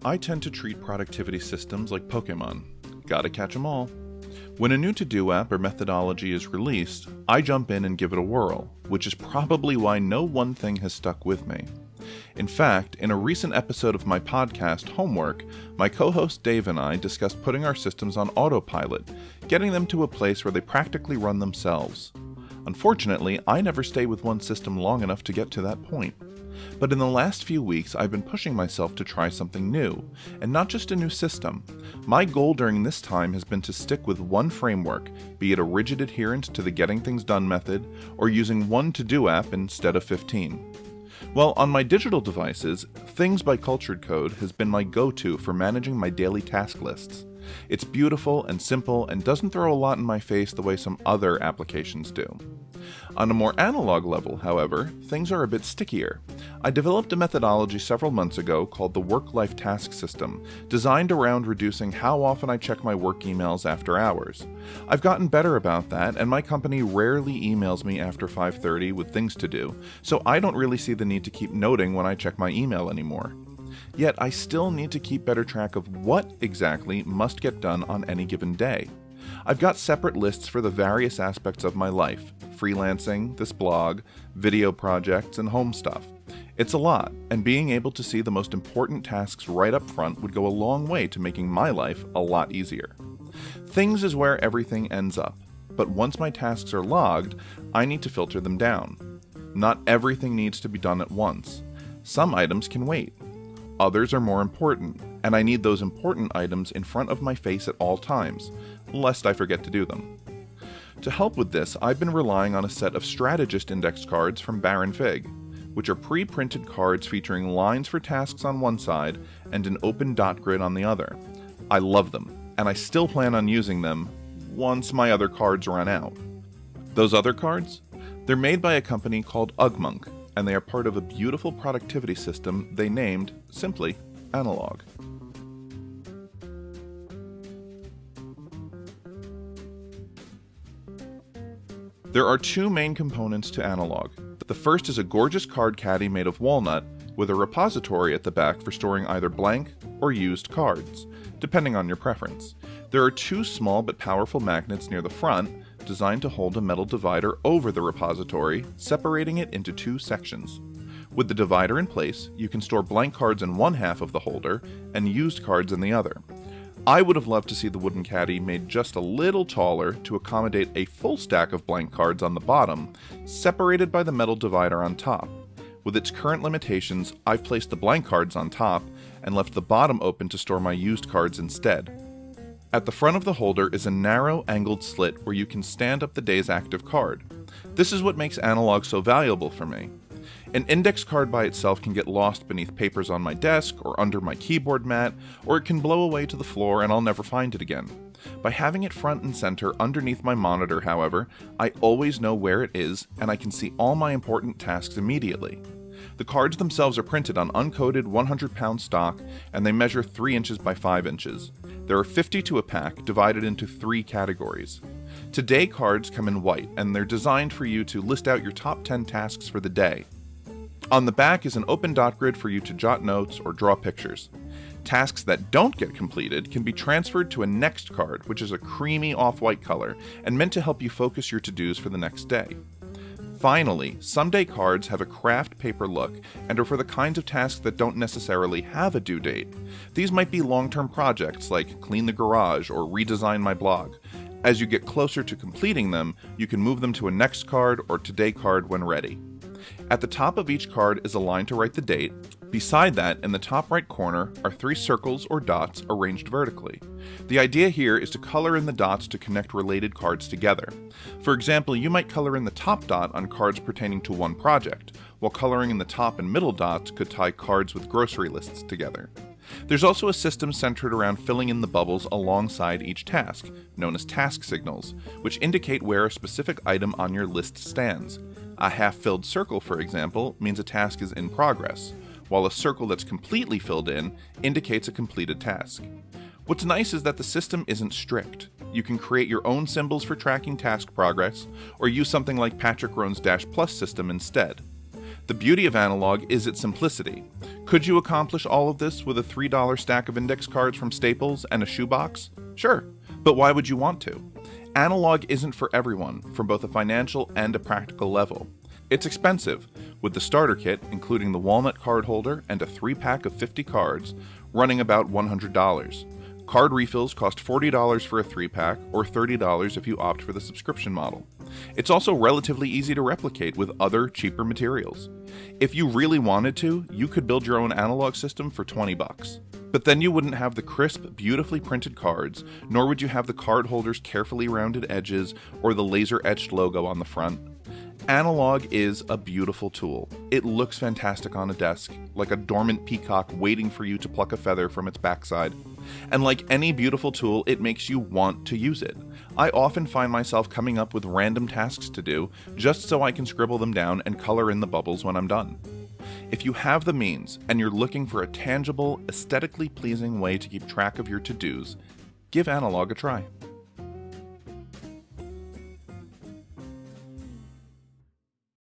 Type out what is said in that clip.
I tend to treat productivity systems like Pokemon. Gotta catch 'em all. When a new to-do app or methodology is released, I jump in and give it a whirl, which is probably why no one thing has stuck with me. In fact, in a recent episode of my podcast, Homework, my co-host Dave and I discussed putting our systems on autopilot, getting them to a place where they practically run themselves. Unfortunately, I never stay with one system long enough to get to that point. But in the last few weeks, I've been pushing myself to try something new, and not just a new system. My goal during this time has been to stick with one framework, be it a rigid adherence to the Getting Things Done method, or using one to-do app instead of 15. Well, on my digital devices, Things by Cultured Code has been my go-to for managing my daily task lists. It's beautiful and simple and doesn't throw a lot in my face the way some other applications do. On a more analog level, however, things are a bit stickier. I developed a methodology several months ago called the Work-Life Task System, designed around reducing how often I check my work emails after hours. I've gotten better about that, and my company rarely emails me after 5:30 with things to do, so I don't really see the need to keep noting when I check my email anymore. Yet I still need to keep better track of what exactly must get done on any given day. I've got separate lists for the various aspects of my life: freelancing, this blog, video projects, and home stuff. It's a lot, and being able to see the most important tasks right up front would go a long way to making my life a lot easier. Things is where everything ends up, but once my tasks are logged, I need to filter them down. Not everything needs to be done at once. Some items can wait. Others are more important, and I need those important items in front of my face at all times, lest I forget to do them. To help with this, I've been relying on a set of Strategist index cards from Baron Fig, which are pre-printed cards featuring lines for tasks on one side and an open dot grid on the other. I love them, and I still plan on using them once my other cards run out. Those other cards? They're made by a company called Ugmonk, and they are part of a beautiful productivity system they named, simply, Analog. There are two main components to Analog. The first is a gorgeous card caddy made of walnut, with a repository at the back for storing either blank or used cards, depending on your preference. There are two small but powerful magnets near the front, designed to hold a metal divider over the repository, separating it into two sections. With the divider in place, you can store blank cards in one half of the holder and used cards in the other. I would have loved to see the wooden caddy made just a little taller to accommodate a full stack of blank cards on the bottom, separated by the metal divider on top. With its current limitations, I've placed the blank cards on top and left the bottom open to store my used cards instead. At the front of the holder is a narrow, angled slit where you can stand up the day's active card. This is what makes Analog so valuable for me. An index card by itself can get lost beneath papers on my desk or under my keyboard mat, or it can blow away to the floor and I'll never find it again. By having it front and center underneath my monitor, however, I always know where it is and I can see all my important tasks immediately. The cards themselves are printed on uncoated 100-pound stock, and they measure 3 inches by 5 inches. There are 50 to a pack, divided into 3 categories. Today cards come in white, and they're designed for you to list out your top 10 tasks for the day. On the back is an open dot grid for you to jot notes or draw pictures. Tasks that don't get completed can be transferred to a next card, which is a creamy off-white color, and meant to help you focus your to-dos for the next day. Finally, someday cards have a craft paper look and are for the kinds of tasks that don't necessarily have a due date. These might be long-term projects like clean the garage or redesign my blog. As you get closer to completing them, you can move them to a next card or today card when ready. At the top of each card is a line to write the date. Beside that, in the top right corner, are 3 circles or dots arranged vertically. The idea here is to color in the dots to connect related cards together. For example, you might color in the top dot on cards pertaining to one project, while coloring in the top and middle dots could tie cards with grocery lists together. There's also a system centered around filling in the bubbles alongside each task, known as task signals, which indicate where a specific item on your list stands. A half-filled circle, for example, means a task is in progress, while a circle that's completely filled in indicates a completed task. What's nice is that the system isn't strict. You can create your own symbols for tracking task progress, or use something like Patrick Roan's Dash Plus system instead. The beauty of Analog is its simplicity. Could you accomplish all of this with a $3 stack of index cards from Staples and a shoebox? Sure, but why would you want to? Analog isn't for everyone, from both a financial and a practical level. It's expensive, with the starter kit, including the walnut card holder and a 3-pack of 50 cards, running about $100. Card refills cost $40 for a 3-pack, or $30 if you opt for the subscription model. It's also relatively easy to replicate with other, cheaper materials. If you really wanted to, you could build your own analog system for $20. But then you wouldn't have the crisp, beautifully printed cards, nor would you have the card holder's carefully rounded edges or the laser-etched logo on the front. Analog is a beautiful tool. It looks fantastic on a desk, like a dormant peacock waiting for you to pluck a feather from its backside. And like any beautiful tool, it makes you want to use it. I often find myself coming up with random tasks to do, just so I can scribble them down and color in the bubbles when I'm done. If you have the means, and you're looking for a tangible, aesthetically pleasing way to keep track of your to-dos, give Analog a try.